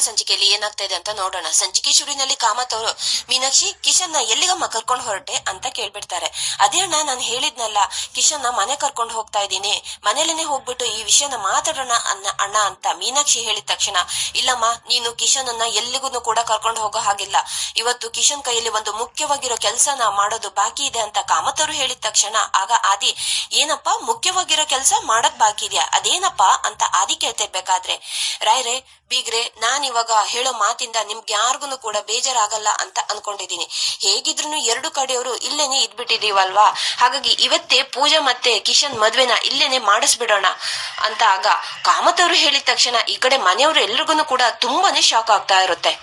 ಸಂಚಿಕೆಯಲ್ಲಿ ಏನಾಗ್ತಾ ಇದೆ ಅಂತ ನೋಡೋಣ. ಸಂಚಿಕೆ ಶುರುವಿನಲ್ಲಿ ಕಾಮತ್ ಅವರು ಮೀನಾಕ್ಷಿ ಕಿಶನ್ ನ ಎಲ್ಲಿಗಮ್ಮ ಕರ್ಕೊಂಡು ಹೊರಟೆ ಅಂತ ಕೇಳ್ಬಿಡ್ತಾರೆ. ಅದೇ ಅಣ್ಣ ನಾನು ಹೇಳಿದ್ನಲ್ಲ, ಕಿಶನ್ ನ ಮನೆ ಕರ್ಕೊಂಡು ಹೋಗ್ತಾ ಇದ್ದೀನಿ, ಮನೇಲೇನೆ ಹೋಗ್ಬಿಟ್ಟು ಈ ವಿಷಯನ ಮಾತಾಡೋಣ ಅಣ್ಣ ಅಂತ ಮೀನಾಕ್ಷಿ ಹೇಳಿದ ತಕ್ಷಣ, ಇಲ್ಲಮ್ಮ ನೀನು ಕಿಶನ್ ಅನ್ನ ಎಲ್ಲಿಗೂ ಕೂಡ ಕರ್ಕೊಂಡು ಹೋಗೋ ಹಾಗಿಲ್ಲ, ಇವತ್ತು ಕಿಶನ್ ಕೈಯಲ್ಲಿ ಒಂದು ಮುಖ್ಯವಾಗಿರೋ ಕೆಲ್ಸನ ಮಾಡೋದು ಬಾಕಿ ಇದೆ ಅಂತ ಕಾಮತ್ ಅವರು ಹೇಳಿದ ತಕ್ಷಣ ಆಗ ಆದಿ, ಏನಪ್ಪಾ ಮುಖ್ಯವಾಗಿರೋ ಕೆಲ್ಸ ಮಾಡಕ್ ಬಾಕಿ ಇದೆಯಾ, ಅದೇನಪ್ಪಾ ಅಂತ ಆದಿ ಕೇಳ್ತಿರ್ಬೇಕಾದ್ರೆ, ರಾಯ್ರೆ ಬೀಗ್ರೆ ನಾನ್ ಇವಾಗ ಹೇಳೋ ಮಾತಿಂದ ನಿಮ್ಗೆ ಯಾರಿಗೂ ಕೂಡ ಬೇಜಾರಾಗಲ್ಲ ಅಂತ ಅನ್ಕೊಂಡಿದೀನಿ. ಹೇಗಿದ್ರು ಎರಡು ಕಡೆಯವರು ಇಲ್ಲೇನೆ ಇದ್ಬಿಟ್ಟಿದೀವಲ್ವಾ, ಹಾಗಾಗಿ ಇವತ್ತೇ ಪೂಜಾ ಮತ್ತೆ ಕಿಶನ್ ಮದ್ವೆನ ಇಲ್ಲೇನೆ ಮಾಡಿಸ್ಬಿಡೋಣ ಅಂತ ಆಗ ಕಾಮತ್ ಅವರು ಹೇಳಿದ ತಕ್ಷಣ ಈ ಕಡೆ ಮನೆಯವರು ಎಲ್ರಿಗೂ ಕೂಡ ತುಂಬಾನೇ ಶಾಕ್ ಆಗ್ತಾ ಇರುತ್ತೆ.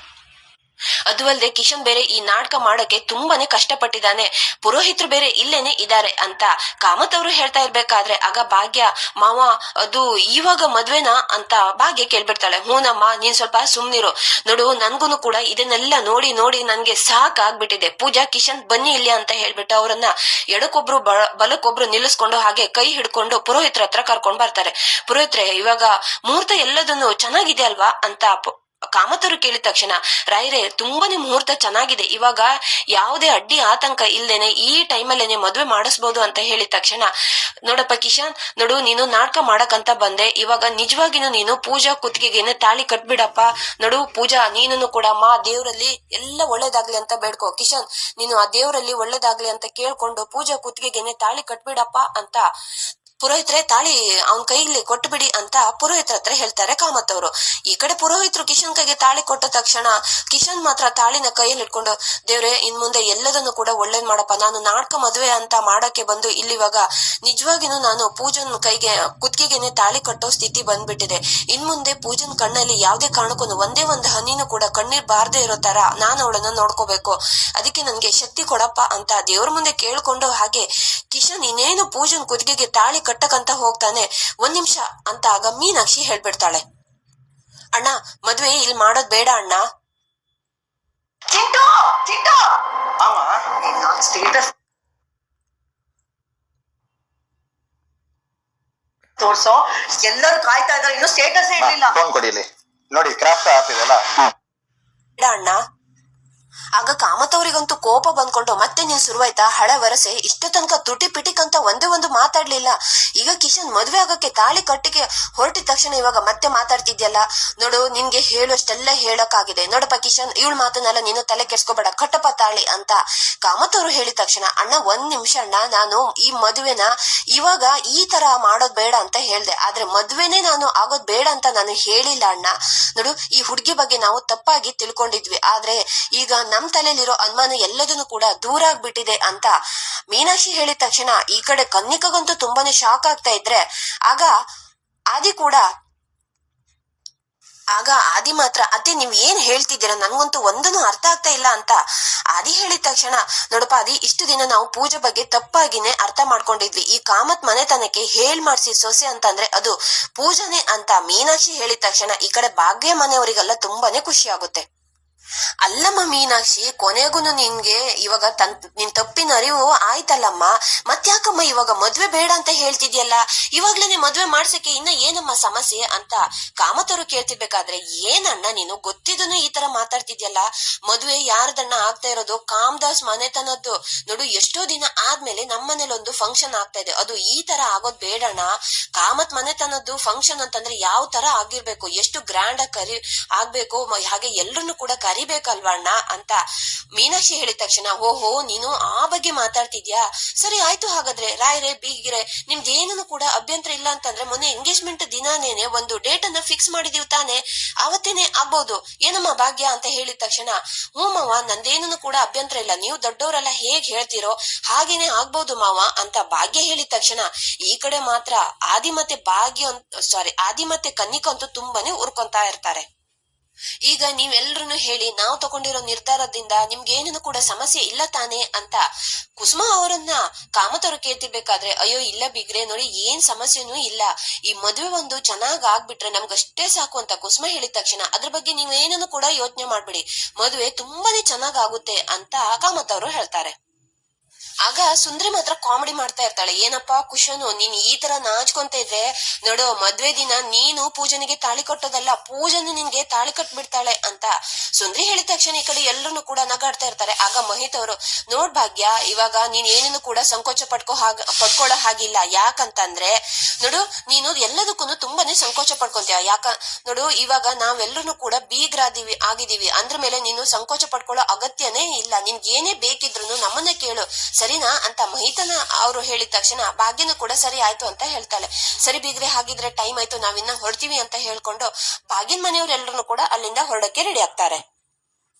ಅದು ಅಲ್ಲದೆ ಕಿಶನ್ ಬೇರೆ ಈ ನಾಟಕ ಮಾಡಕ್ಕೆ ತುಂಬಾನೇ ಕಷ್ಟಪಟ್ಟಿದ್ದಾನೆ, ಪುರೋಹಿತರು ಬೇರೆ ಇಲ್ಲೇನೆ ಇದ್ದಾರೆ ಅಂತ ಕಾಮತ್ ಅವರು ಹೇಳ್ತಾ ಇರ್ಬೇಕಾದ್ರೆ ಆಗ ಭಾಗ್ಯ, ಮಾವ ಅದು ಇವಾಗ ಮದ್ವೆನಾ ಅಂತ ಭಾಗ್ಯ ಕೇಳ್ಬಿಡ್ತಾಳೆ. ಹೂನಮ್ಮ ನೀನ್ ಸ್ವಲ್ಪ ಸುಮ್ನಿರು, ನೋಡು ನನ್ಗೂನು ಕೂಡ ಇದನ್ನೆಲ್ಲ ನೋಡಿ ನೋಡಿ ನನ್ಗೆ ಸಾಕಾಗ್ಬಿಟ್ಟಿದೆ, ಪೂಜಾ ಕಿಶನ್ ಬನ್ನಿ ಇಲ್ಲಿ ಅಂತ ಹೇಳ್ಬಿಟ್ಟು ಅವರನ್ನ ಎಡಕ್ಕೊಬ್ರು ಬಲಕ್ಕೊಬ್ರು ನಿಲ್ಲಿಸ್ಕೊಂಡು ಹಾಗೆ ಕೈ ಹಿಡ್ಕೊಂಡು ಪುರೋಹಿತರ ಹತ್ರ ಕರ್ಕೊಂಡ್ ಬರ್ತಾರೆ. ಪುರೋಹಿತ್ರೆ ಇವಾಗ ಮುಹೂರ್ತ ಎಲ್ಲದನ್ನು ಚೆನ್ನಾಗಿದೆ ಅಲ್ವಾ ಅಂತ ಕಾಮತ್ ಅವರು ಕೇಳಿದ ತಕ್ಷಣ, ರಾಯ್ರೆ ತುಂಬಾನೇ ಮುಹೂರ್ತ ಚೆನ್ನಾಗಿದೆ, ಇವಾಗ ಯಾವುದೇ ಅಡ್ಡಿ ಆತಂಕ ಇಲ್ದೇನೆ ಈ ಟೈಮಲ್ಲೇನೆ ಮದ್ವೆ ಮಾಡಿಸ್ಬೋದು ಅಂತ ಹೇಳಿದ ತಕ್ಷಣ, ನೋಡಪ್ಪ ಕಿಶನ್, ನೋಡು ನೀನು ನಾಟಕ ಮಾಡಕಂತ ಬಂದೆ, ಇವಾಗ ನಿಜವಾಗಿನೂ ನೀನು ಪೂಜಾ ಕುತ್ತಿಗೆಗೇನೆ ತಾಳಿ ಕಟ್ಬಿಡಪ್ಪ, ನೋಡು ಪೂಜಾ ನೀನು ಕೂಡ ಮಾ ದೇವ್ರಲ್ಲಿ ಎಲ್ಲ ಒಳ್ಳೇದಾಗ್ಲಿ ಅಂತ ಬೇಡ್ಕೋ, ಕಿಶನ್ ನೀನು ಆ ದೇವ್ರಲ್ಲಿ ಒಳ್ಳೇದಾಗ್ಲಿ ಅಂತ ಕೇಳ್ಕೊಂಡು ಪೂಜಾ ಕುತ್ತಿಗೆಗೇನೆ ತಾಳಿ ಕಟ್ಬಿಡಪ್ಪ ಅಂತ ಪುರೋಹಿತ್ರೆ ತಾಳಿ ಅವನ್ ಕೈಲಿ ಕೊಟ್ಬಿಡಿ ಅಂತ ಪುರೋಹಿತರ ಹತ್ರ ಹೇಳ್ತಾರೆ ಕಾಮತ್ ಅವರು. ಈ ಕಡೆ ಪುರೋಹಿತರು ಕಿಶನ್ ಕೈಗೆ ತಾಳಿ ಕೊಟ್ಟ ತಕ್ಷಣ ಕಿಶನ್ ಮಾತ್ರ ತಾಳಿನ ಕೈಯಲ್ಲಿ ಇಟ್ಕೊಂಡು, ದೇವ್ರೆ ಇನ್ ಮುಂದೆ ಎಲ್ಲದನ್ನು ಕೂಡ ಒಳ್ಳೇದ್ ಮಾಡಪ್ಪ, ನಾನು ನಾಟಕ ಮದ್ವೆ ಅಂತ ಮಾಡಕ್ಕೆ ಬಂದು ಇಲ್ಲಿವಾಗ ನಿಜವಾಗಿನೂ ನಾನು ಪೂಜನ್ ಕೈಗೆ ಕುತ್ತಿಗೆನೆ ತಾಳಿ ಕಟ್ಟೋ ಸ್ಥಿತಿ ಬಂದ್ಬಿಟ್ಟಿದೆ, ಇನ್ ಮುಂದೆ ಪೂಜನ್ ಕಣ್ಣಲ್ಲಿ ಯಾವ್ದೇ ಕಾರಣಕ್ಕೂ ಒಂದೇ ಒಂದು ಹನಿನೂ ಕೂಡ ಕಣ್ಣೀರ್ ಬಾರ್ದೇ ಇರೋ ತರ ನಾನು ಅವಳನ್ನ ನೋಡ್ಕೋಬೇಕು, ಅದಕ್ಕೆ ನನ್ಗೆ ಶಕ್ತಿ ಕೊಡಪ್ಪ ಅಂತ ದೇವ್ರ ಮುಂದೆ ಕೇಳ್ಕೊಂಡು ಹಾಗೆ ಕಿಶನ್ ಇನ್ನೇನು ಪೂಜನ್ ಕುತ್ತಿಗೆಗೆ ತಾಳಿ ಕಟ್ಟಕಂತ ಹೋಗ್ತಾನೆ. ಒಂದ್ ನಿಮಿಷ ಅಂತ ಆಗ ಮೀನಾಕ್ಷಿ ಹೇಳ್ಬಿಡ್ತಾಳೆ, ಅಣ್ಣ ಮದ್ವೆ ಇಲ್ಲಿ ಮಾಡೋದ್ ಬೇಡ ಅಣ್ಣ. ತೋರ್ಸೋ ಎಲ್ಲರೂ ಕಾಯ್ತಾ ಇದಾರೆ, ಇನ್ನು ಸ್ಟೇಟಸ್ ಇರ್ಲಿಲ್ಲ. ನೋಡಿ ಕ್ರಾಫ್ಟ್ ಆಪ್ ಇದೆಲ್ಲ ಬೇಡ ಅಣ್ಣ. ಆಗ ಕಾಮತ್ ಅವರಿಗಂತೂ ಕೋಪ ಬಂದ್ಕೊಂಡು, ಮತ್ತೆ ನೀನ್ ಶುರುವಾಯ್ತಾ ಹಳೆ ವರಸೆ, ಇಷ್ಟ ತನಕ ತುಟಿ ಪಿಟಿಕ್ ಅಂತ ಒಂದೇ ಒಂದು ಮಾತಾಡ್ಲಿಲ್ಲ, ಈಗ ಕಿಶನ್ ಮದ್ವೆ ಆಗಕ್ಕೆ ತಾಳಿ ಕಟ್ಟಿಗೆ ಹೊರಟಿದ ತಕ್ಷಣ ಇವಾಗ ಮತ್ತೆ ಮಾತಾಡ್ತಿದ್ಯಲ್ಲ, ನೋಡು ನಿನ್ಗೆ ಹೇಳುವಷ್ಟೆಲ್ಲ ಹೇಳಕ್ಕಾಗಿದೆ, ನೋಡಪ್ಪ ಕಿಶನ್ ಇವಳ ಮಾತನ್ನೆಲ್ಲ ನೀನು ತಲೆ ಕೆಡ್ಸ್ಕೊಬೇಡ, ಕಟ್ಟಪ್ಪ ತಾಳಿ ಅಂತ ಕಾಮತ್ ಅವರು ಹೇಳಿದ ತಕ್ಷಣ, ಅಣ್ಣ ಒಂದ್ ನಿಮಿಷ ಅಣ್ಣ, ನಾನು ಈ ಮದ್ವೆನ ಇವಾಗ ಈ ತರ ಮಾಡೋದ್ ಬೇಡ ಅಂತ ಹೇಳ್ದೆ, ಆದ್ರೆ ಮದ್ವೆನೆ ನಾನು ಆಗೋದ್ ಬೇಡ ಅಂತ ನಾನು ಹೇಳಿಲ್ಲ ಅಣ್ಣ, ನೋಡು ಈ ಹುಡ್ಗಿ ಬಗ್ಗೆ ನಾವು ತಪ್ಪಾಗಿ ತಿಳ್ಕೊಂಡಿದ್ವಿ, ಆದ್ರೆ ಈಗ ನಮ್ ತಲೆಯಲ್ಲಿರೋ ಅನುಮಾನ ಎಲ್ಲದನ್ನು ಕೂಡ ದೂರ ಆಗ್ಬಿಟ್ಟಿದೆ ಅಂತ ಮೀನಾಕ್ಷಿ ಹೇಳಿದ ತಕ್ಷಣ ಈ ಕಡೆ ಕನ್ನಿಕಗಂತೂ ತುಂಬಾನೇ ಶಾಕ್ ಆಗ್ತಾ ಇದ್ರೆ ಆಗ ಆದಿ ಮಾತ್ರ, ಅತ್ತೆ ನೀವ್ ಏನ್ ಹೇಳ್ತಿದ್ದೀರಾ ನನ್ಗಂತೂ ಒಂದನ್ನು ಅರ್ಥ ಆಗ್ತಾ ಇಲ್ಲ ಅಂತ ಆದಿ ಹೇಳಿದ ತಕ್ಷಣ, ನೋಡಪ್ಪ ಆದಿ ಇಷ್ಟು ದಿನ ನಾವು ಪೂಜೆ ಬಗ್ಗೆ ತಪ್ಪಾಗಿನೇ ಅರ್ಥ ಮಾಡ್ಕೊಂಡಿದ್ವಿ, ಈ ಕಾಮತ್ ಮನೆತನಕ್ಕೆ ಮಾಡ್ಸಿ ಸೊಸೆ ಅಂತಂದ್ರೆ ಅದು ಪೂಜಾನೆ ಅಂತ ಮೀನಾಕ್ಷಿ ಹೇಳಿದ ತಕ್ಷಣ ಈ ಕಡೆ ಭಾಗ್ಯ ಮನೆಯವರಿಗೆಲ್ಲ ತುಂಬಾನೇ ಖುಷಿ ಆಗುತ್ತೆ. ಅಲ್ಲಮ್ಮ ಮೀನಾಕ್ಷಿ, ಕೊನೆಗೂನು ನಿನ್ಗೆ ಇವಾಗ ನಿನ್ ತಪ್ಪಿನ ಅರಿವು ಆಯ್ತಲ್ಲಮ್ಮ, ಮತ್ತ್ಯಾಕಮ್ಮ ಇವಾಗ ಮದ್ವೆ ಬೇಡ ಅಂತ ಹೇಳ್ತಿದ್ಯಲ್ಲ, ಇವಾಗ್ಲೇನೆ ಮದ್ವೆ ಮಾಡ್ಸಕ್ಕೆ ಇನ್ನ ಏನಮ್ಮ ಸಮಸ್ಯೆ ಅಂತ ಕಾಮತ್ ಅವರು ಕೇಳ್ತಿರ್ಬೇಕಾದ್ರೆ, ಏನಣ್ಣ ನೀನು ಗೊತ್ತಿದ್ದನು ಈ ತರ ಮಾತಾಡ್ತಿದ್ಯಲ್ಲ, ಮದ್ವೆ ಯಾರದಣ್ಣ ಆಗ್ತಾ ಇರೋದು ಕಾಮದಾಸ್ ಮನೆತನದ್ದು, ನೋಡು ಎಷ್ಟೋ ದಿನ ಆದ್ಮೇಲೆ ನಮ್ಮನೇಲಿ ಒಂದು ಫಂಕ್ಷನ್ ಆಗ್ತಾ ಇದೆ, ಅದು ಈ ತರ ಆಗೋದ್ ಬೇಡಣ್ಣ, ಕಾಮತ್ ಮನೆತನದ್ದು ಫಂಕ್ಷನ್ ಅಂತಂದ್ರೆ ಯಾವ ತರ ಆಗಿರ್ಬೇಕು, ಎಷ್ಟು ಗ್ರ್ಯಾಂಡ್ ಆಗಿ ಆಗ್ಬೇಕು, ಹಾಗೆ ಎಲ್ರನ್ನು ಕೂಡ ಕರಿಬೇಕಲ್ವಣ್ಣ ಅಂತ ಮೀನಾಕ್ಷಿ ಹೇಳಿದ ತಕ್ಷಣ, ಓಹೋ ನೀನು ಆ ಬಗ್ಗೆ ಮಾತಾಡ್ತಿದ್ಯಾ, ಸರಿ ಆಯ್ತು, ಹಾಗಾದ್ರೆ ರಾಯ್ರೆ ಬೀಗಿರೆ ನಿಮ್ದೇನು ಕೂಡ ಅಭ್ಯಂತರ ಇಲ್ಲ ಅಂತಂದ್ರೆ ಮೊನ್ನೆ ಎಂಗೇಜ್ಮೆಂಟ್ ದಿನಾನೇನೆ ಒಂದು ಡೇಟ್ ಅನ್ನ ಫಿಕ್ಸ್ ಮಾಡಿದೀವಿ ತಾನೆ, ಅವತ್ತೇನೆ ಆಗ್ಬಹುದು ಏನಮ್ಮ ಭಾಗ್ಯ ಅಂತ ಹೇಳಿದ ತಕ್ಷಣ, ಹ್ಞೂ ಮಾವ ನಂದೇನು ಕೂಡ ಅಭ್ಯಂತರ ಇಲ್ಲ, ನೀವು ದೊಡ್ಡವರೆಲ್ಲ ಹೇಗ್ ಹೇಳ್ತಿರೋ ಹಾಗೇನೆ ಆಗ್ಬಹುದು ಮಾವ ಅಂತ ಭಾಗ್ಯ ಹೇಳಿದ ತಕ್ಷಣ ಈ ಕಡೆ ಮಾತ್ರ ಆದಿ ಮತ್ತೆ ಕನ್ನಿಕ ಅಂತೂ ತುಂಬಾನೇ ಉರ್ಕೊಂತಾ ಇರ್ತಾರೆ. ಈಗ ನೀವೆಲ್ರೂ ಹೇಳಿ ನಾವು ತಗೊಂಡಿರೋ ನಿರ್ಧಾರದಿಂದ ನಿಮ್ಗೇನು ಕೂಡ ಸಮಸ್ಯೆ ಇಲ್ಲ ತಾನೆ ಅಂತ ಕುಸುಮಾ ಅವರನ್ನ ಕಾಮತ್ ಅವರು ಕೇಳ್ತಿರ್ಬೇಕಾದ್ರೆ, ಅಯ್ಯೋ ಇಲ್ಲ ಬಿಗ್ರೆ ನೋಡಿ ಏನ್ ಸಮಸ್ಯೆನೂ ಇಲ್ಲ, ಈ ಮದುವೆ ಒಂದು ಚೆನ್ನಾಗ್ ಆಗ್ಬಿಟ್ರೆ ನಮ್ಗಷ್ಟೇ ಸಾಕು ಅಂತ ಕುಸುಮಾ ಹೇಳಿದ ತಕ್ಷಣ ಅದ್ರ ಬಗ್ಗೆ ನೀವೇನನ್ನು ಕೂಡ ಯೋಚನೆ ಮಾಡ್ಬಿಡಿ, ಮದುವೆ ತುಂಬಾನೇ ಚೆನ್ನಾಗ್ ಆಗುತ್ತೆ ಅಂತ ಕಾಮತ್ ಅವರು ಹೇಳ್ತಾರೆ. ಆಗ ಸುಂದ್ರಿ ಮಾತ್ರ ಕಾಮಿಡಿ ಮಾಡ್ತಾ ಇರ್ತಾಳೆ. ಏನಪ್ಪಾ ಕುಶನು, ನೀನ್ ಈ ತರ ನಾಚ್ಕೊಂತ ಇದ್ರೆ ನೋಡು, ಮದ್ವೆ ದಿನ ನೀನು ಪೂಜನಿಗೆ ತಾಳಿ ಕಟ್ಟೋದಲ್ಲ, ಪೂಜನು ನಿನ್ಗೆ ತಾಳಿ ಕಟ್ಬಿಡ್ತಾಳೆ ಅಂತ ಸುಂದ್ರಿ ಹೇಳಿದ ತಕ್ಷಣ ಈ ಕಡೆ ಎಲ್ಲರೂ ಕೂಡ ನಗಾಡ್ತಾ ಇರ್ತಾರೆ. ಆಗ ಮಹಿತ್ ಅವರು, ನೋಡ್ ಭಾಗ್ಯ, ಇವಾಗ ನೀನ್ ಏನೇನು ಕೂಡ ಸಂಕೋಚ ಪಡ್ಕೊಳ್ಳೋ ಹಾಗಿಲ್ಲ. ಯಾಕಂತಂದ್ರೆ ನೋಡು, ನೀನು ಎಲ್ಲದಕ್ಕೂ ತುಂಬಾನೇ ಸಂಕೋಚ ಪಡ್ಕೊಂತೀಯ. ನೋಡು, ಇವಾಗ ನಾವೆಲ್ಲರೂ ಕೂಡ ಆಗಿದೀವಿ ಅಂದ್ರ ಮೇಲೆ ನೀನು ಸಂಕೋಚ ಪಡ್ಕೊಳ್ಳೋ ಅಗತ್ಯನೇ ಇಲ್ಲ. ನಿನ್ಗೆ ಏನೇ ಬೇಕಿದ್ರು ನಮ್ಮನ್ನ ಕೇಳು, ಸರಿನಾ ಅಂತ ಮಹಿತನ ಅವರು ಹೇಳಿದ ತಕ್ಷಣ ಭಾಗ್ಯನು ಕೂಡ ಸರಿ ಆಯ್ತು ಅಂತ ಹೇಳ್ತಾಳೆ. ಸರಿ ಬೀಗ್ರೆ, ಹಾಗಿದ್ರೆ ಟೈಮ್ ಆಯ್ತು, ನಾವಿನ್ನ ಹೊರಡ್ತೀವಿ ಅಂತ ಹೇಳ್ಕೊಂಡು ಭಾಗ್ಯನ್ ಮನೆಯವರೆಲ್ಲರೂ ಕೂಡ ಅಲ್ಲಿಂದ ಹೊರಡಕ್ಕೆ ರೆಡಿ ಆಗ್ತಾರೆ.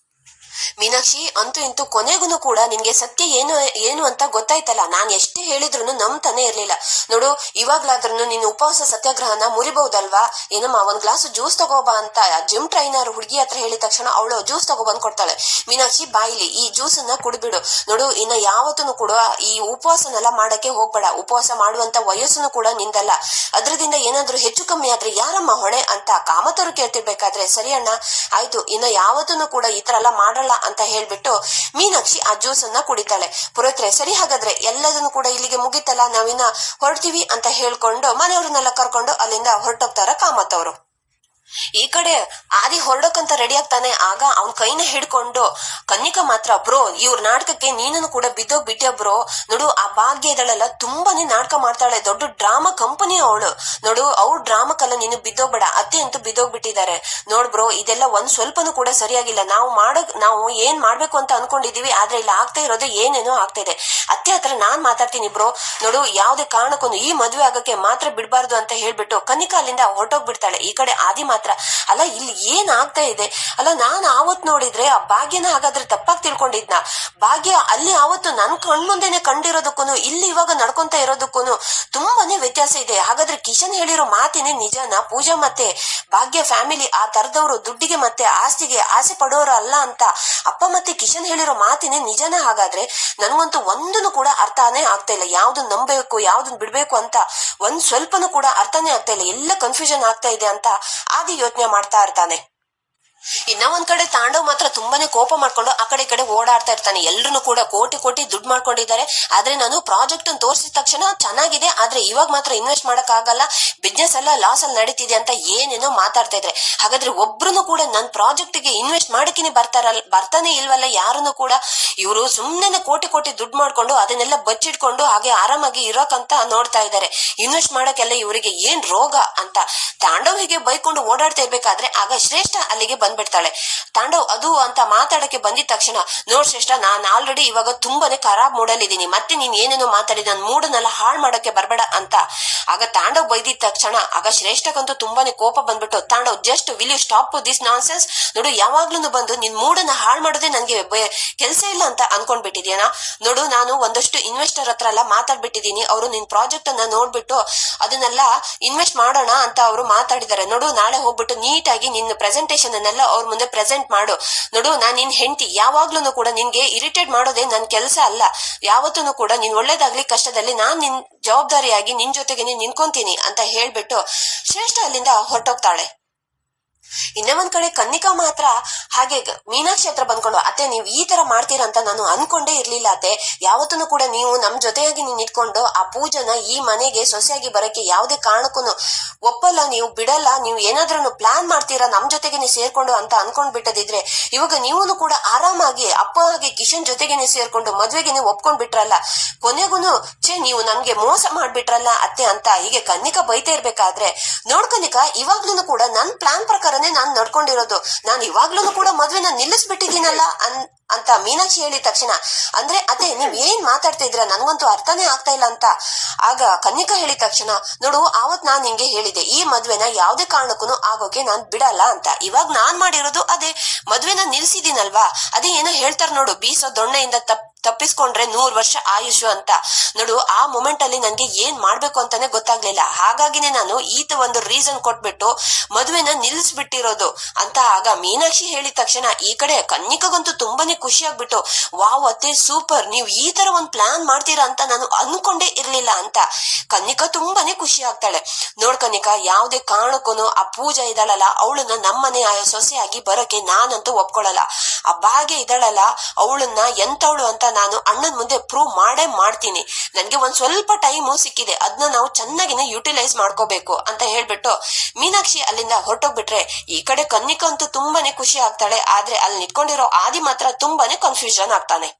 ಮೀನಾಕ್ಷಿ, ಅಂತೂ ಇಂತೂ ಕೊನೆಗೂ ಕೂಡ ನಿನ್ಗೆ ಸತ್ಯ ಏನು ಅಂತ ಗೊತ್ತಾಯ್ತಲ್ಲ. ನಾನ್ ಎಷ್ಟೇ ಹೇಳಿದ್ರು ನಂಬ್ತಾನೆ ಇರ್ಲಿಲ್ಲ. ನೋಡು, ಇವಾಗ್ಲಾದ್ರೂ ನೀನು ಉಪವಾಸ ಸತ್ಯಾಗ್ರಹನ ಮುರಿಬಹುದಲ್ವಾ? ಏನಮ್ಮ, ಒಂದ್ ಗ್ಲಾಸ್ ಜ್ಯೂಸ್ ತಗೋಬಾ ಅಂತ ಜಿಮ್ ಟ್ರೈನರ್ ಹುಡುಗಿ ಹತ್ರ ಹೇಳಿದ ತಕ್ಷಣ ಅವಳು ಜ್ಯೂಸ್ ತಗೋಬಂದ್ ಕೊಡ್ತಾಳೆ. ಮೀನಾಕ್ಷಿ, ಬಾಯಿಲಿ ಈ ಜ್ಯೂಸ್ ಅನ್ನ ಕುಡಿಬಿಡು. ನೋಡು, ಇನ್ನ ಯಾವತ್ತೂ ಕೂಡ ಈ ಉಪವಾಸನೆಲ್ಲ ಮಾಡಕ್ಕೆ ಹೋಗ್ಬೇಡ. ಉಪವಾಸ ಮಾಡುವಂತ ವಯಸ್ಸನ್ನು ಕೂಡ ನಿಂದಲ್ಲ. ಅದ್ರದಿಂದ ಏನಾದ್ರೂ ಹೆಚ್ಚು ಕಮ್ಮಿ ಆದ್ರೆ ಯಾರಮ್ಮ ಹೊಣೆ ಅಂತ ಕಾಮತರು ಕೇಳ್ತಿರ್ಬೇಕಾದ್ರೆ, ಸರಿ ಅಣ್ಣ ಆಯ್ತು, ಇನ್ನ ಯಾವತ್ತೂ ಕೂಡ ಈ ತರ ಎಲ್ಲ ಮಾಡಲ್ಲ ಅಂತ ಹೇಳ್ಬಿಟ್ಟು ಮೀನಾಕ್ಷಿ ಆ ಜ್ಯೂಸ್ ಅನ್ನ ಕುಡಿತಾಳೆ. ಪುರೋಹಿತ್ರೆ, ಸರಿ ಹಾಗಾದ್ರೆ ಎಲ್ಲದನ್ನು ಕೂಡ ಇಲ್ಲಿಗೆ ಮುಗಿತಲ್ಲ, ನಾವಿನ್ನ ಹೊರಡ್ತೀವಿ ಅಂತ ಹೇಳ್ಕೊಂಡು ಮನೆಯವ್ರನ್ನೆಲ್ಲ ಕರ್ಕೊಂಡು ಅಲ್ಲಿಂದ ಹೊರಟೋಗ್ತಾರ ಕಾಮತ್ ಅವರು. ಈ ಕಡೆ ಆದಿ ಹೊರಡೋಕಂತ ರೆಡಿ ಆಗ್ತಾನೆ. ಆಗ ಅವನ್ ಕೈನ ಹಿಡ್ಕೊಂಡು ಕನ್ನಿಕಾ ಮಾತ್ರ, ಬ್ರೋ ಇವ್ರ ನಾಟಕಕ್ಕೆ ನೀನನ್ನು ಕೂಡ ಬಿದ್ದೋಗ್ಬಿಟ್ಯ ಬ್ರೋ. ನೋಡು, ಆ ಭಾಗ್ಯ ಇದಳೆಲ್ಲ ತುಂಬಾನೇ ನಾಟಕ ಮಾಡ್ತಾಳೆ, ದೊಡ್ಡ ಡ್ರಾಮಾ ಕಂಪನಿ ಅವಳು. ನೋಡು, ಅವ್ರ ಡ್ರಾಮಕ್ಕೆಲ್ಲ ನೀನು ಬಿದ್ದೋಗ್ಬೇಡ, ಅತ್ತೆ ಅಂತೂ ಬಿದ್ದೋಗ್ಬಿಟ್ಟಿದ್ದಾರೆ. ನೋಡ್ ಬ್ರೋ, ಇದೆಲ್ಲ ಒಂದ್ ಸ್ವಲ್ಪನೂ ಕೂಡ ಸರಿಯಾಗಿಲ್ಲ. ನಾವು ಏನ್ ಮಾಡ್ಬೇಕು ಅಂತ ಅನ್ಕೊಂಡಿದೀವಿ, ಆದ್ರೆ ಇಲ್ಲ ಆಗ್ತಾ ಇರೋದು ಏನೇನೋ ಆಗ್ತಾ ಇದೆ. ಅತ್ತೆ ಹತ್ರ ನಾನ್ ಮಾತಾಡ್ತೀನಿ ಬ್ರೋ. ನೋಡು, ಯಾವ್ದೇ ಕಾರಣಕ್ಕೂ ಈ ಮದ್ವೆ ಆಗಕ್ಕೆ ಮಾತ್ರ ಬಿಡ್ಬಾರ್ದು ಅಂತ ಹೇಳ್ಬಿಟ್ಟು ಕನ್ನಿಕಾ ಅಲ್ಲಿಂದ ಹೊರಟೋಗ್ಬಿಡ್ತಾಳೆ. ಈ ಕಡೆ ಆದಿ ಮಾತ್ರ, ಅಲ್ಲ ಇಲ್ಲಿ ಏನ್ ಆಗ್ತಾ ಇದೆ, ಅಲ್ಲ ನಾನ್ ಆವತ್ ನೋಡಿದ್ರೆ ಆ ಭಾಗ್ಯನ ಹಾಗಾದ್ರೆ ತಪ್ಪಾಗಿ ತಿಳ್ಕೊಂಡಿದ್ನ? ಭಾಗ್ಯ ಅಲ್ಲಿ ಆವತ್ತು ನನ್ ಕಣ್ಮುಂದೆನೆ ಕಂಡಿರೋದಕ್ಕೂ ಇಲ್ಲಿ ಇವಾಗ ನಡ್ಕೊಂತ ಇರೋದಕ್ಕೂ ತುಂಬಾನೇ ವ್ಯತ್ಯಾಸ ಇದೆ. ಹಾಗಾದ್ರೆ ಕಿಶನ್ ಹೇಳಿರೋ ಮಾತಿನೇ ನಿಜನಾ? ಪೂಜಾ ಮತ್ತೆ ಭಾಗ್ಯ ಫ್ಯಾಮಿಲಿ ಆ ತರದವ್ರು ದುಡ್ಡಿಗೆ ಮತ್ತೆ ಆಸ್ತಿಗೆ ಆಸೆ ಪಡೋರು ಅಲ್ಲ ಅಂತ ಅಪ್ಪ ಮತ್ತೆ ಕಿಶನ್ ಹೇಳಿರೋ ಮಾತಿನೇ ನಿಜನಾ? ಹಾಗಾದ್ರೆ ನನ್ಗಂತೂ ಒಂದನ್ನು ಕೂಡ ಅರ್ಥನೇ ಆಗ್ತಾ ಇಲ್ಲ. ಯಾವ್ದನ್ ನಂಬೇಕು, ಯಾವ್ದನ್ ಬಿಡ್ಬೇಕು ಅಂತ ಒಂದ್ ಸ್ವಲ್ಪನೂ ಕೂಡ ಅರ್ಥನೇ ಆಗ್ತಾ ಇಲ್ಲ. ಎಲ್ಲ ಕನ್ಫ್ಯೂಷನ್ ಆಗ್ತಾ ಇದೆ ಅಂತ ಆದಿ ಯೋಚನೆ ಮಾಡ್ತಾ ಇರ್ತಾನೆ. ಇನ್ನ ಒಂದ್ ಕಡೆ ತಾಂಡವ್ ಮಾತ್ರ ತುಂಬಾನೇ ಕೋಪ ಮಾಡ್ಕೊಂಡು ಆ ಕಡೆ ಈ ಕಡೆ ಓಡಾಡ್ತಾ ಇರ್ತಾನೆ. ಎಲ್ರು ಕೂಡ ಕೋಟಿ ದುಡ್ಡು ಮಾಡ್ಕೊಂಡಿದ್ದಾರೆ, ಆದ್ರೆ ನಾನು ಪ್ರಾಜೆಕ್ಟ್ ಅನ್ನು ತೋರಿಸಿದ ತಕ್ಷಣ ಚೆನ್ನಾಗಿದೆ, ಆದ್ರೆ ಇವಾಗ ಮಾತ್ರ ಇನ್ವೆಸ್ಟ್ ಮಾಡಕ್ ಆಗಲ್ಲ, ಬಿಸ್ನೆಸ್ ಎಲ್ಲ ಲಾಸ್ ಅಲ್ಲಿ ನಡೀತಿದೆ ಅಂತ ಏನೇನೋ ಮಾತಾಡ್ತಾ ಇದ್ರೆ. ಹಾಗಾದ್ರೆ ಒಬ್ರು ಕೂಡ ನನ್ ಪ್ರಾಜೆಕ್ಟ್ ಗೆ ಇನ್ವೆಸ್ಟ್ ಮಾಡಕ್ಕೆ ಬರ್ತಾನೆ ಇಲ್ವಲ್ಲ ಯಾರನ್ನು ಕೂಡ. ಇವರು ಸುಮ್ನೆ ಕೋಟಿ ದುಡ್ಡು ಮಾಡ್ಕೊಂಡು ಅದನ್ನೆಲ್ಲ ಬಚ್ಚಿಟ್ಕೊಂಡು ಹಾಗೆ ಆರಾಮಾಗಿ ಇರೋಕಂತ ನೋಡ್ತಾ ಇದ್ದಾರೆ. ಇನ್ವೆಸ್ಟ್ ಮಾಡಕ್ಕೆಲ್ಲ ಇವರಿಗೆ ಏನ್ ರೋಗ ಅಂತ ತಾಂಡವ್ ಹೀಗೆ ಬೈಕೊಂಡು ಓಡಾಡ್ತಾ ಇರ್ಬೇಕಾದ್ರೆ ಆಗ ಶ್ರೇಷ್ಠ ಅಲ್ಲಿಗೆ ಬಂದ್ಬಿಡ್ತಾಳೆ. ತಾಂಡವ್ ಅದು ಅಂತ ಮಾತಾಡಕ್ಕೆ ಬಂದಿದ ತಕ್ಷಣ, ನೋಡ್ ಶ್ರೇಷ್ಠ, ನಾನ್ ಆಲ್ರೆಡಿ ಇವಾಗ ತುಂಬಾನೇ ಖರಾಬ್ ಮೂಡಲ್ಲಿದ್ದೀನಿ, ಮತ್ತೆ ನೀನ್ ಏನೇನೋ ಮಾತಾಡಿ ನನ್ ಮೂಡನ್ನೆಲ್ಲ ಹಾಳು ಮಾಡಕ್ಕೆ ಬರ್ಬೇಡ ಅಂತ ಆಗ ತಾಂಡವ್ ಬೈದಿದ ತಕ್ಷಣ ಆಗ ಶ್ರೇಷ್ಠಕ್ಕಂತೂ ತುಂಬಾನೇ ಕೋಪ ಬಂದ್ಬಿಟ್ಟು, Tandav just will you stop this nonsense? ನೋಡು, ಯಾವಾಗ್ಲೂ ಬಂದು ನಿನ್ ಮೂಡನ್ನ ಹಾಳು ಮಾಡೋದೇ ನನ್ಗೆ ಕೆಲ್ಸ ಇಲ್ಲ ಅಂತ ಅನ್ಕೊಂಡ್ಬಿಟ್ಟಿದ್ಯಾನ? ನೋಡು, ನಾನು ಒಂದಷ್ಟು ಇನ್ವೆಸ್ಟರ್ ಹತ್ರ ಎಲ್ಲ ಮಾತಾಡ್ಬಿಟ್ಟಿದೀನಿ. ಅವರು ನಿನ್ ಪ್ರಾಜೆಕ್ಟ್ ಅನ್ನ ನೋಡ್ಬಿಟ್ಟು ಅದನ್ನೆಲ್ಲ ಇನ್ವೆಸ್ಟ್ ಮಾಡೋಣ ಅಂತ ಅವರು ಮಾತಾಡಿದ್ದಾರೆ. ನೋಡು, ನಾಳೆ ಹೋಗ್ಬಿಟ್ಟು ನೀಟಾಗಿ ನಿನ್ನ ಪ್ರೆಸೆಂಟೇಶನ್ ಅನ್ನೆಲ್ಲ ಅವ್ರ ಮುಂದೆ ಪ್ರೆಸೆಂಟ್ ಮಾಡು. ನೋಡು, ನಾನ್ ನಿನ್ ಹೆಂಡತಿ, ಯಾವಾಗ್ಲೂ ಕೂಡ ನಿನ್ಗೆ ಇರಿಟೇಟ್ ಮಾಡೋದೇ ನನ್ ಕೆಲಸ ಅಲ್ಲ. ಯಾವತ್ತೂ ಕೂಡ ನೀನ್ ಒಳ್ಳೇದಾಗ್ಲಿ ಕಷ್ಟದಲ್ಲಿ ನಾನ್ ನಿನ್ ಜವಾಬ್ದಾರಿಯಾಗಿ ನಿನ್ ಜೊತೆಗೆ ನಿಂತ್ಕೊಂತೀನಿ ಅಂತ ಹೇಳ್ಬಿಟ್ಟು ಶ್ರೇಷ್ಠ ಅಲ್ಲಿಂದ ಹೊರಟೋಗ್ತಾಳೆ. ಇನ್ನೇ ಒಂದ್ ಕಡೆ ಕನ್ನಿಕಾ ಮಾತ್ರ ಹಾಗೆ ಮೀನಾಕ್ಷಿ ಹತ್ರ ಬಂದ್ಕೊಂಡು, ಅತ್ತೆ ನೀವ್ ಈ ತರ ಮಾಡ್ತೀರಂತ ನಾನು ಅನ್ಕೊಂಡೇ ಇರ್ಲಿಲ್ಲ ಅತ್ತೆ. ಯಾವತ್ತೂ ಕೂಡ ನೀವು ನಮ್ ಜೊತೆಯಾಗಿ ನೀನ್ ಇಟ್ಕೊಂಡು ಆ ಪೂಜನ ಈ ಮನೆಗೆ ಸೊಸೆಯಾಗಿ ಬರಕ್ಕೆ ಯಾವ್ದೇ ಕಾರಣಕ್ಕೂ ಒಪ್ಪಲ್ಲ, ನೀವು ಬಿಡಲ್ಲ. ನೀವು ಏನಾದ್ರೂ ಪ್ಲಾನ್ ಮಾಡ್ತೀರಾ ನಮ್ ಜೊತೆಗೇನೆ ಸೇರ್ಕೊಂಡು ಅಂತ ಅನ್ಕೊಂಡ್ ಬಿಟ್ಟದಿದ್ರೆ ಇವಾಗ ನೀವು ಕೂಡ ಆರಾಮಾಗಿ ಅಪ್ಪ ಹಾಗೆ ಕಿಶನ್ ಜೊತೆಗೇನೆ ಸೇರ್ಕೊಂಡು ಮದ್ವೆಗೆನೆ ಒಪ್ಕೊಂಡ್ ಬಿಟ್ರಲ್ಲ. ಕೊನೆಗೂನು ನೀವು ನಮ್ಗೆ ಮೋಸ ಮಾಡ್ಬಿಟ್ರಲ್ಲ ಅತ್ತೆ ಅಂತ ಹೀಗೆ ಕನ್ನಿಕಾ ಬೈತಾ ಇರ್ಬೇಕಾದ್ರೆ, ನೋಡ್ ಕನ್ನಿಕಾ, ಇವಾಗ್ಲೂ ಕೂಡ ನನ್ ಪ್ಲಾನ್ ಪ್ರಕಾರ ನಾನ್ ನಡ್ಕೊಂಡಿರೋದು, ನಾನ್ ಇವಾಗ್ಲೂ ಕೂಡ ಮದ್ವೆನ ನಿಲ್ಲಿಸ್ಬಿಟ್ಟಿದ್ದೀನಲ್ಲ ಅಂತ ಮೀನಾಕ್ಷಿ ಹೇಳಿದ ತಕ್ಷಣ, ಅಂದ್ರೆ ಅದೇ ನೀವ್ ಏನ್ ಮಾತಾಡ್ತಾ ಇದ್ರ ನನ್ಗಂತೂ ಅರ್ಥನೇ ಆಗ್ತಾ ಇಲ್ಲ ಅಂತ ಆಗ ಕನ್ನಿಕಾ ಹೇಳಿದ ತಕ್ಷಣ, ನೋಡು, ಆವತ್ ನಾನ್ ನಿಂಗೆ ಹೇಳಿದೆ ಈ ಮದ್ವೆನ ಯಾವ್ದೇ ಕಾರಣಕ್ಕೂ ಆಗೋಕೆ ನಾನ್ ಬಿಡಲ್ಲ ಅಂತ. ಇವಾಗ ನಾನ್ ಮಾಡಿರೋದು ಅದೇ ಮದ್ವೆನ ನಿಲ್ಸಿದೀನಲ್ವಾ, ಅದೇ ಏನೋ ಹೇಳ್ತಾರ ನೋಡು, ಬೀಸೋ ದೊಣ್ಣೆಯಿಂದ ತಪ್ಪಿಸ್ಕೊಂಡ್ರೆ 100 ವರ್ಷ ಆಯುಷು ಅಂತ. ನೋಡು, ಆ ಮೊಮೆಂಟ್ ಅಲ್ಲಿ ನನ್ಗೆ ಏನ್ ಮಾಡ್ಬೇಕು ಅಂತಾನೆ ಗೊತ್ತಾಗ್ಲಿಲ್ಲ. ಹಾಗಾಗಿನೇ ನಾನು ಈತ ಒಂದು ರೀಸನ್ ಕೊಟ್ಬಿಟ್ಟು ಮದುವೆನ ನಿಲ್ಲಿಸ್ಬಿಟ್ಟಿರೋದು ಅಂತ ಆಗ ಮೀನಾಕ್ಷಿ ಹೇಳಿದ ತಕ್ಷಣ ಈ ಕಡೆ ಕನ್ನಿಕಾಗಂತೂ ತುಂಬಾನೇ ತುಂಬಾನೇ ಖುಷಿ ಆಗ್ಬಿಟ್ಟು, ವಾವ್ ಅತ್ತೆ ಸೂಪರ್, ನೀವು ಈ ತರ ಒಂದ್ ಪ್ಲಾನ್ ಮಾಡ್ತೀರಾ ಅಂತ ನಾನು ಅನ್ಕೊಂಡೇ ಇರ್ಲಿಲ್ಲ ಅಂತ ಕನ್ನಿಕಾ ತುಂಬಾನೇ ಖುಷಿ ಆಗ್ತಾಳೆ. ನೋಡ್ ಕನ್ನಿಕಾ, ಯಾವ್ದೇ ಕಾರಣಕ್ಕೂ ಆ ಪೂಜಾ ಇದ್ದಾಳಲ್ಲ ಅವಳನ್ನ ನಮ್ಮನೆ ಸೊಸೆಯಾಗಿ ಬರೋಕೆ ನಾನಂತೂ ಒಪ್ಕೊಳ್ಳಲ್ಲ. ಆ ಭಾಗ್ಯ ಇದ್ದಾಳಲ್ಲ ಅವಳನ್ನ ಎಂತವಳು ಅಂತ ನಾನು ಅಣ್ಣನ ಮುಂದೆ ಪ್ರೂವ್ ಮಾಡೇ ಮಾಡ್ತೀನಿ. ನನ್ಗೆ ಒಂದ್ ಸ್ವಲ್ಪ ಟೈಮು ಸಿಕ್ಕಿದೆ, ಅದನ್ನ ನಾವು ಚೆನ್ನಾಗಿನೇ ಯುಟಿಲೈಸ್ ಮಾಡ್ಕೋಬೇಕು ಅಂತ ಹೇಳ್ಬಿಟ್ಟು ಮೀನಾಕ್ಷಿ ಅಲ್ಲಿಂದ ಹೊರಟೋಗ್ಬಿಟ್ರೆ ಈ ಕಡೆ ಕನ್ನಿಕಾ ಅಂತೂ ತುಂಬಾನೇ ಖುಷಿ ಆಗ್ತಾಳೆ. ಆದ್ರೆ ಅಲ್ಲಿ ನಿಂತ್ಕೊಂಡಿರೋ ಆದಿ ಮಾತ್ರ ತುಂಬಾನೇ ಕನ್ಫ್ಯೂಷನ್ ಆಗ್ತಾನೆ.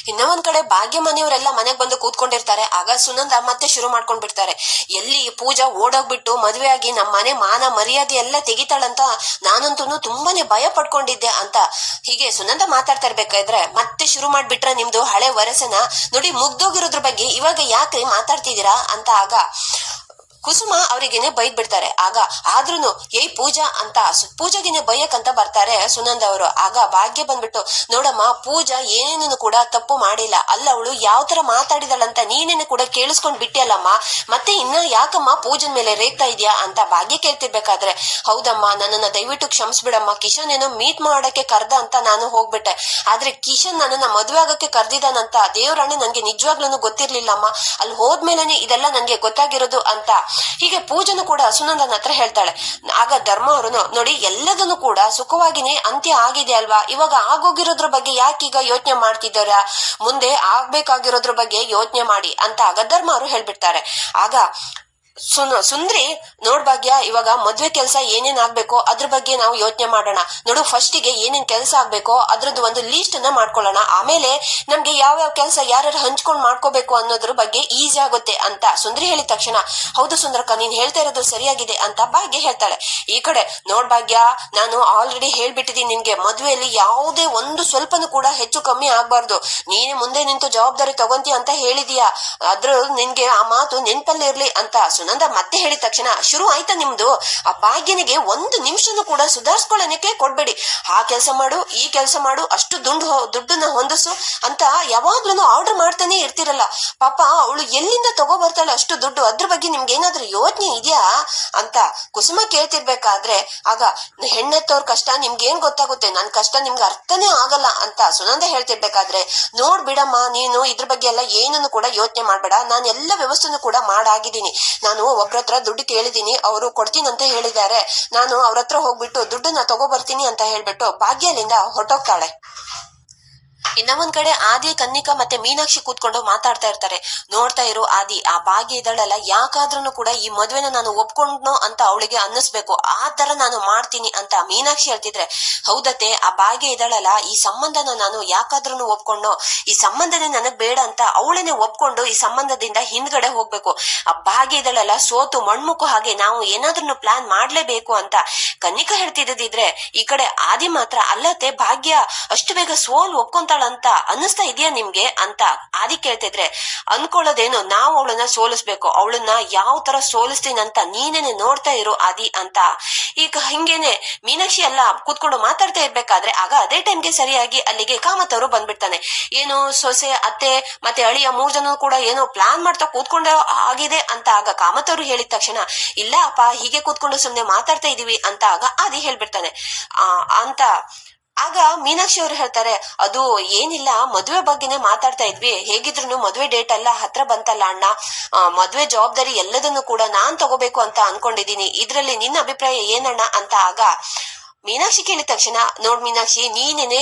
ಇನ್ನ ಒಂದ್ ಕಡೆ ಭಾಗ್ಯ ಮನೆಯವರೆಲ್ಲ ಮನೆಗ್ ಬಂದು ಕೂತ್ಕೊಂಡಿರ್ತಾರೆ. ಆಗ ಸುನಂದ ಮತ್ತೆ ಶುರು ಮಾಡ್ಕೊಂಡ್ ಬಿಡ್ತಾರೆ, ಎಲ್ಲಿ ಪೂಜಾ ಓಡೋಗ್ಬಿಟ್ಟು ಮದ್ವೆ ಆಗಿ ನಮ್ಮ ಮನೆ ಮಾನ ಮರ್ಯಾದೆ ಎಲ್ಲ ತೆಗಿತಾಳಂತ ನಾನಂತೂ ತುಂಬಾನೇ ಭಯ ಪಡ್ಕೊಂಡಿದ್ದೆ ಅಂತ ಹೀಗೆ ಸುನಂದ ಮಾತಾಡ್ತಾ ಇರ್ಬೇಕಾದ್ರೆ ಮತ್ತೆ ಶುರು ಮಾಡ್ಬಿಟ್ರೆ ನಿಮ್ದು ಹಳೆ ವರಸನ ನೋಡಿ ಮುಗ್ದೋಗಿರೋದ್ರ ಬಗ್ಗೆ ಇವಾಗ ಯಾಕೆ ಮಾತಾಡ್ತಿದ್ದೀರಾ ಅಂತ ಆಗ ಕುಸುಮ ಅವರಿಗೇನೆ ಬೈದ್ ಬಿಡ್ತಾರೆ. ಆಗ ಆದ್ರೂನು ಏಯ್ ಪೂಜಾ ಅಂತ ಪೂಜಾಗಿನೇ ಬೈಯಕ್ಕಂತ ಬರ್ತಾರೆ ಸುನಂದ ಅವರು. ಆಗ ಭಾಗ್ಯ ಬಂದ್ಬಿಟ್ಟು, ನೋಡಮ್ಮ ಪೂಜಾ ಏನೇನು ಕೂಡ ತಪ್ಪು ಮಾಡಿಲ್ಲ, ಅಲ್ಲ ಅವಳು ಯಾವ ತರ ಮಾತಾಡಿದಳಂತ ನೀನೇನು ಕೂಡ ಕೇಳಿಸ್ಕೊಂಡ್ ಬಿಟ್ಟಿಯಲ್ಲಮ್ಮ, ಮತ್ತೆ ಇನ್ನ ಯಾಕಮ್ಮ ಪೂಜನ್ ಮೇಲೆ ರೇಗ್ತಾ ಇದ್ಯಾ ಅಂತ ಭಾಗ್ಯ ಕೇಳ್ತಿರ್ಬೇಕಾದ್ರೆ, ಹೌದಮ್ಮ ನನ್ನನ್ನ ದಯವಿಟ್ಟು ಕ್ಷಮಿಸ್ಬಿಡಮ್ಮ, ಕಿಶನ್ ಏನೋ ಮೀಟ್ ಮಾಡಕ್ಕೆ ಕರ್ದ ಅಂತ ನಾನು ಹೋಗ್ಬಿಟ್ಟೆ, ಆದ್ರೆ ಕಿಶನ್ ನನ್ನನ್ನ ಮದ್ವೆ ಆಗಕ್ಕೆ ಕರ್ದಿದ್ದಾನಂತ ದೇವ್ರಾಣೆ ನನ್ಗೆ ನಿಜವಾಗ್ಲೂ ಗೊತ್ತಿರ್ಲಿಲ್ಲಮ್ಮ, ಅಲ್ಲಿ ಹೋದ್ಮೇಲೆನೆ ಇದೆಲ್ಲ ನನ್ಗೆ ಗೊತ್ತಾಗಿರೋದು ಅಂತ ಹೀಗೆ ಪೂಜನು ಕೂಡ ಸುನಂದನ ಹತ್ರ ಹೇಳ್ತಾಳೆ. ಆಗ ಧರ್ಮ ಅವರನ್ನು, ನೋಡಿ ಎಲ್ಲದನ್ನು ಕೂಡ ಸುಖವಾಗಿನೇ ಅಂತ್ಯ ಆಗಿದೆ ಅಲ್ವಾ, ಇವಾಗ ಆಗೋಗಿರೋದ್ರ ಬಗ್ಗೆ ಯಾಕೀಗ ಯೋಚನೆ ಮಾಡ್ತಿದ್ದಾರ, ಮುಂದೆ ಆಗ್ಬೇಕಾಗಿರೋದ್ರ ಬಗ್ಗೆ ಯೋಚನೆ ಮಾಡಿ ಅಂತ ಆಗ ಧರ್ಮ ಅವರು ಹೇಳ್ಬಿಡ್ತಾರೆ. ಆಗ ಸುಂದ್ರಿ, ನೋಡ್ ಭಾಗ್ಯ, ಇವಾಗ ಮದ್ವೆ ಕೆಲ್ಸ ಏನೇನ್ ಆಗ್ಬೇಕೋ ಅದ್ರ ಬಗ್ಗೆ ನಾವು ಯೋಚನೆ ಮಾಡೋಣ. ನೋಡು ಫಸ್ಟಿಗೆ ಏನೇನ್ ಕೆಲ್ಸ ಆಗ್ಬೇಕೋ ಅದ್ರದ್ದು ಒಂದು ಲೀಸ್ಟ್ ಅನ್ನ ಮಾಡ್ಕೊಳ್ಳೋಣ, ಆಮೇಲೆ ನಮ್ಗೆ ಯಾವ್ಯಾವ ಕೆಲ್ಸ ಯಾರ್ಯಾರು ಹಂಚ್ಕೊಂಡ್ ಮಾಡ್ಕೋಬೇಕು ಅನ್ನೋದ್ರ ಬಗ್ಗೆ ಈಸಿ ಆಗುತ್ತೆ ಅಂತ ಸುಂದ್ರಿ ಹೇಳಿದ ತಕ್ಷಣ, ಹೌದು ಸುಂದ್ರಕ್ಕ ನೀನ್ ಹೇಳ್ತಾ ಇರೋದು ಸರಿಯಾಗಿದೆ ಅಂತ ಭಾಗ್ಯ ಹೇಳ್ತಾಳೆ. ಈ ಕಡೆ ನೋಡ್ ಭಾಗ್ಯ, ನಾನು ಆಲ್ರೆಡಿ ಹೇಳ್ಬಿಟ್ಟಿದೀನಿ ನಿನ್ಗೆ, ಮದ್ವೆಯಲ್ಲಿ ಯಾವುದೇ ಒಂದು ಸ್ವಲ್ಪನೂ ಕೂಡ ಹೆಚ್ಚು ಕಮ್ಮಿ ಆಗ್ಬಾರ್ದು, ನೀನೇ ಮುಂದೆ ನಿಂತು ಜವಾಬ್ದಾರಿ ತಗೊಂತೀಯ ಅಂತ ಹೇಳಿದೀಯಾ, ಅದ್ರ ನಿನ್ಗೆ ಆ ಮಾತು ನೆನ್ಪಲ್ಲಿ ಇರ್ಲಿ ಅಂತ ಸುನಂದ ಮತ್ತೆ ಹೇಳಿದ ತಕ್ಷಣ, ಶುರು ಆಯ್ತಾ ನಿಮ್ದು, ಆ ಭಾಗ್ಯನಿಗೆ ಒಂದು ನಿಮಿಷನೂ ಕೂಡ ಸುಧಾರಿಸ್ಕೊಳ್ಳೋಕೆ ಕೊಡ್ಬೇಡಿ, ಆ ಕೆಲಸ ಮಾಡು ಈ ಕೆಲಸ ಮಾಡು, ಅಷ್ಟು ದುಡ್ಡನ್ನ ಹೊಂದಿಸು ಅಂತ ಯಾವಾಗ್ಲೂ ಆರ್ಡರ್ ಮಾಡ್ತಾನೆ ಇರ್ತಿರಲ್ಲ, ಪಾಪ ಅವಳು ಎಲ್ಲಿಂದ ತಗೋ ಬರ್ತಾಳೆ ಅಷ್ಟು ದುಡ್ಡು, ಅದ್ರ ಬಗ್ಗೆ ನಿಮ್ಗೆ ಏನಾದ್ರೂ ಯೋಚನೆ ಇದೆಯಾ ಅಂತ ಕುಸುಮ ಕೇಳ್ತಿರ್ಬೇಕಾದ್ರೆ, ಆಗ ಹೆಣ್ಣೆತ್ತವ್ರ ಕಷ್ಟ ನಿಮ್ಗೆ ಏನ್ ಗೊತ್ತಾಗುತ್ತೆ, ನನ್ ಕಷ್ಟ ನಿಮ್ಗೆ ಅರ್ಥನೇ ಆಗಲ್ಲ ಅಂತ ಸುನಂದ ಹೇಳ್ತಿರ್ಬೇಕಾದ್ರೆ, ನೋಡ್ ಬಿಡಮ್ಮ ನೀನು ಇದ್ರ ಬಗ್ಗೆ ಎಲ್ಲ ಏನನ್ನು ಕೂಡ ಯೋಚನೆ ಮಾಡ್ಬೇಡ, ನಾನು ಎಲ್ಲ ವ್ಯವಸ್ಥೆನೂ ಕೂಡ ಮಾಡಾಗಿದ್ದೀನಿ, ನಾನು ಒಬ್ರತ್ರ ದುಡ್ಡು ಕೇಳಿದೀನಿ, ಅವರು ಕೊಡ್ತೀನಿ ಅಂತ ಹೇಳಿದ್ದಾರೆ, ನಾನು ಅವ್ರ ಹತ್ರ ಹೋಗ್ಬಿಟ್ಟು ದುಡ್ಡನ್ನ ತಗೋ ಬರ್ತೀನಿ ಅಂತ ಹೇಳ್ಬಿಟ್ಟು ಭಾಗ್ಯ ಅಲ್ಲಿಂದ ಹೊರಟೋಗ್ತಾಳೆ. ಇನ್ನ ಒಂದ್ ಕಡೆ ಆದಿ ಕನ್ನಿಕಾ ಮತ್ತೆ ಮೀನಾಕ್ಷಿ ಕೂತ್ಕೊಂಡು ಮಾತಾಡ್ತಾ ಇರ್ತಾರೆ. ನೋಡ್ತಾ ಇರೋ ಆದಿ, ಆ ಭಾಗ್ಯ ಇದ್ದಾಳಲ್ಲ ಯಾಕಾದ್ರೂ ಕೂಡ ಈ ಮದ್ವೆನ ನಾನು ಒಪ್ಕೊಂಡ್ನೋ ಅಂತ ಅವಳಿಗೆ ಅನ್ನಿಸ್ಬೇಕು, ಆ ತರ ನಾನು ಮಾಡ್ತೀನಿ ಅಂತ ಮೀನಾಕ್ಷಿ ಹೇಳ್ತಿದ್ರೆ, ಹೌದತ್ತೆ ಆ ಭಾಗ್ಯ ಇದ್ದಾಳಲ್ಲ ಈ ಸಂಬಂಧನ ನಾನು ಯಾಕಾದ್ರೂ ಒಪ್ಕೊಂಡ್ನೋ, ಈ ಸಂಬಂಧನೇ ನನಗ್ ಬೇಡ ಅಂತ ಅವಳನ್ನೇ ಒಪ್ಕೊಂಡು ಈ ಸಂಬಂಧದಿಂದ ಹಿಂದ್ಗಡೆ ಹೋಗ್ಬೇಕು, ಆ ಭಾಗ್ಯ ಇದ್ದಾಳಲ್ಲ ಸೋತು ಮಣ್ಮುಖ ಹಾಗೆ ನಾವು ಏನಾದ್ರೂ ಪ್ಲಾನ್ ಮಾಡ್ಲೇಬೇಕು ಅಂತ ಕನ್ನಿಕಾ ಹೇಳ್ತಿದ್ದಿದ್ರೆ, ಈ ಕಡೆ ಆದಿ ಮಾತ್ರ, ಅಲ್ಲತ್ತೆ ಭಾಗ್ಯ ಅಷ್ಟು ಬೇಗ ಸೋಲ್ ಒಪ್ಕೊಂತಾಳ ಅಂತ ಅನ್ನಿಸ್ತಾ ಇದೆಯಾ ನಿಮ್ಗೆ ಅಂತ ಆದಿ ಕೇಳ್ತಿದ್ರೆ, ಅನ್ಕೊಳ್ಳೋದೇನು, ನಾವು ಅವಳನ್ನ ಸೋಲಿಸ್ಬೇಕು, ಅವಳನ್ನ ಯಾವ ತರ ಸೋಲಿಸ್ತೀನಿ ಅಂತ ನೀನೇನೆ ನೋಡ್ತಾ ಇರು ಆದಿ ಅಂತ ಈಗ ಹಿಂಗೇನೆ ಮೀನಾಕ್ಷಿ ಎಲ್ಲ ಕೂತ್ಕೊಂಡು ಮಾತಾಡ್ತಾ ಇರ್ಬೇಕಾದ್ರೆ, ಆಗ ಅದೇ ಟೈಮ್ಗೆ ಸರಿಯಾಗಿ ಅಲ್ಲಿಗೆ ಕಾಮತ್ ಅವರು ಬಂದ್ಬಿಡ್ತಾನೆ. ಏನು ಸೊಸೆ ಅತ್ತೆ ಮತ್ತೆ ಅಳಿಯ 3 ಜನ ಕೂಡ ಏನೋ ಪ್ಲಾನ್ ಮಾಡ್ತಾ ಕೂತ್ಕೊಂಡ ಆಗಿದೆ ಅಂತ ಆಗ ಕಾಮತ್ ಅವರು ಹೇಳಿದ ತಕ್ಷಣ, ಇಲ್ಲ ಅಪ್ಪ ಹೀಗೆ ಕೂತ್ಕೊಂಡು ಸುಮ್ನೆ ಮಾತಾಡ್ತಾ ಇದೀವಿ ಅಂತ ಆಗ ಆದಿ ಹೇಳ್ಬಿಡ್ತಾನೆ. ಅಂತ ಆಗ ಮೀನಾಕ್ಷಿ ಅವರು ಹೇಳ್ತಾರೆ, ಅದು ಏನಿಲ್ಲ ಮದ್ವೆ ಬಗ್ಗೆನೆ ಮಾತಾಡ್ತಾ ಇದ್ವಿ, ಹೇಗಿದ್ರು ಮದ್ವೆ ಡೇಟ್ ಎಲ್ಲ ಹತ್ರ ಬಂತಲ್ಲ ಅಣ್ಣ, ಮದ್ವೆ ಜವಾಬ್ದಾರಿ ಎಲ್ಲದನ್ನು ಕೂಡ ನಾನ್ ತಗೋಬೇಕು ಅಂತ ಅನ್ಕೊಂಡಿದೀನಿ, ಇದ್ರಲ್ಲಿ ನಿನ್ನ ಅಭಿಪ್ರಾಯ ಏನಣ್ಣ ಅಂತ ಆಗ ಮೀನಾಕ್ಷಿ ಕೇಳಿದ ತಕ್ಷಣ, ನೋಡ್ ಮೀನಾಕ್ಷಿ ನೀನೇನೆ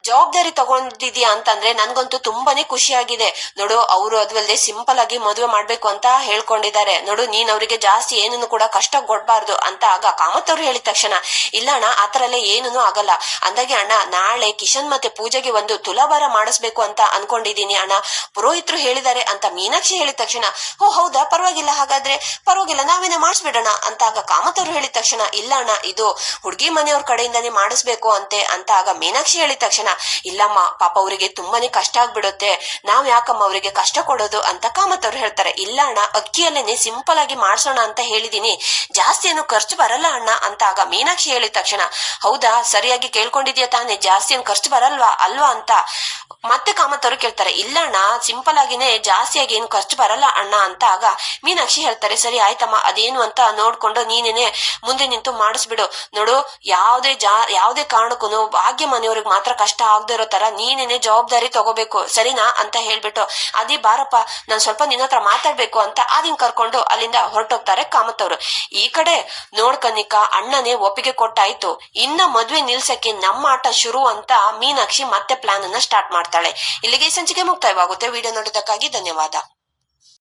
ಜವಾಬ್ದಾರಿ ತಗೊಂಡಿದ್ಯಾ ಅಂತಂದ್ರೆ ನನ್ಗಂತೂ ತುಂಬಾನೇ ಖುಷಿಯಾಗಿದೆ. ನೋಡು ಅವರು ಅದ್ವಲ್ದೆ ಸಿಂಪಲ್ ಆಗಿ ಮದುವೆ ಮಾಡ್ಬೇಕು ಅಂತ ಹೇಳ್ಕೊಂಡಿದ್ದಾರೆ, ನೋಡು ನೀನ್ ಅವ್ರಿಗೆ ಜಾಸ್ತಿ ಏನನ್ನು ಕೂಡ ಕಷ್ಟ ಕೊಡ್ಬಾರ್ದು ಅಂತ ಆಗ ಕಾಮತ್ ಅವ್ರು ಹೇಳಿದ ತಕ್ಷಣ, ಇಲ್ಲ ಅಣ್ಣ ಆತರಲ್ಲೇ ಏನೂ ಆಗಲ್ಲ, ಅಂದಾಗೆ ಅಣ್ಣ ನಾಳೆ ಕಿಶನ್ ಮತ್ತೆ ಪೂಜೆಗೆ ಒಂದು ತುಲಾಭಾರ ಮಾಡಿಸ್ಬೇಕು ಅಂತ ಅನ್ಕೊಂಡಿದೀನಿ ಅಣ್ಣ, ಪುರೋಹಿತರು ಹೇಳಿದ್ದಾರೆ ಅಂತ ಮೀನಾಕ್ಷಿ ಹೇಳಿದ ತಕ್ಷಣ, ಓ ಹೌದಾ ಪರವಾಗಿಲ್ಲ, ಹಾಗಾದ್ರೆ ಪರವಾಗಿಲ್ಲ ನಾವೇನ ಮಾಡಿಸ್ಬಿಡೋಣ ಅಂತ ಆಗ ಕಾಮತ್ ಅವ್ರು ಹೇಳಿದ ತಕ್ಷಣ, ಇಲ್ಲ ಅಣ್ಣ ಇದು ಹುಡ್ಗಿ ಮನೆಯವ್ರ ಕಡೆಯಿಂದಾನೇ ಮಾಡಿಸ್ಬೇಕು ಅಂತೆ ಅಂತ ಆಗ ಮೀನಾಕ್ಷಿ ಹೇಳಿದ ತಕ್ಷಣ, ಇಲ್ಲಮ್ಮ ಪಾಪ ಅವರಿಗೆ ತುಂಬಾನೇ ಕಷ್ಟ ಆಗ್ಬಿಡುತ್ತೆ, ನಾವ್ ಯಾಕಮ್ಮ ಅವರಿಗೆ ಕಷ್ಟ ಕೊಡೋದು ಅಂತ ಕಾಮತ್ ಅವ್ರು ಹೇಳ್ತಾರೆ. ಇಲ್ಲ ಅಣ್ಣ, ಅಕ್ಕಿಯಲ್ಲೇನೆ ಸಿಂಪಲ್ ಆಗಿ ಮಾಡ್ಸೋಣ ಅಂತ ಹೇಳಿದೀನಿ, ಜಾಸ್ತಿ ಏನು ಖರ್ಚು ಬರಲ್ಲ ಅಣ್ಣ ಅಂತ. ಆಗ ಮೀನಾಕ್ಷಿ ಹೇಳಿದ ತಕ್ಷಣ ಹೌದಾ, ಸರಿಯಾಗಿ ಕೇಳ್ಕೊಂಡಿದ್ಯಾ ತಾನೆ, ಜಾಸ್ತಿ ಏನು ಖರ್ಚು ಅಲ್ವಾ ಅಂತ ಮತ್ತೆ ಕಾಮತ್ ಅವರು ಕೇಳ್ತಾರೆ. ಇಲ್ಲ ಅಣ್ಣ, ಸಿಂಪಲ್ ಆಗಿನೇ, ಜಾಸ್ತಿಯಾಗಿ ಏನು ಖರ್ಚು ಬರಲ್ಲ ಅಣ್ಣ ಅಂತ. ಆಗ ಮೀನಾಕ್ಷಿ ಹೇಳ್ತಾರೆ, ಸರಿ ಆಯ್ತಮ್ಮ, ಅದೇನು ಅಂತ ನೋಡ್ಕೊಂಡು ನೀನೇನೆ ಮುಂದೆ ನಿಂತು ಮಾಡಿಸ್ಬಿಡು. ನೋಡು, ಯಾವ್ದೇ ಕಾರಣಕ್ಕೂ ಭಾಗ್ಯ ಮನೆಯವ್ರಿಗೆ ಮಾತ್ರ ಕಷ್ಟ ಆಗದೆ ಇರೋ ತರ ನೀನೇನೆ ಜವಾಬ್ದಾರಿ ತಗೋಬೇಕು, ಸರಿನಾ ಅಂತ ಹೇಳ್ಬಿಟ್ಟು ಅದೇ ಬಾರಪ್ಪ, ನಾನ್ ಸ್ವಲ್ಪ ನಿನ್ನ ಹತ್ರ ಮಾತಾಡ್ಬೇಕು ಅಂತ ಆದಿನ್ ಕರ್ಕೊಂಡು ಅಲ್ಲಿಂದ ಹೊರಟೋಗ್ತಾರೆ ಕಾಮತ್ ಅವರು. ಈ ಕಡೆ ನೋಡ್ಕನಿಕಾ, ಅಣ್ಣನೇ ಒಪ್ಪಿಗೆ ಕೊಟ್ಟಾಯ್ತು, ಇನ್ನ ಮದ್ವೆ ನಿಲ್ಸಕ್ಕೆ ನಮ್ಮ ಆಟ ಶುರು ಅಂತ ಮೀನಾಕ್ಷಿ ಮತ್ತೆ ಪ್ಲಾನ್ ಅನ್ನ ಸ್ಟಾರ್ಟ್ ಮಾಡ್ತಾಳೆ. ಇಲ್ಲಿಗೆ ಈ ಸಂಚಿಕೆ ಮುಕ್ತಾಯವಾಗುತ್ತೆ. ವಿಡಿಯೋ ನೋಡಿದ್ದಕ್ಕಾಗಿ ಧನ್ಯವಾದ.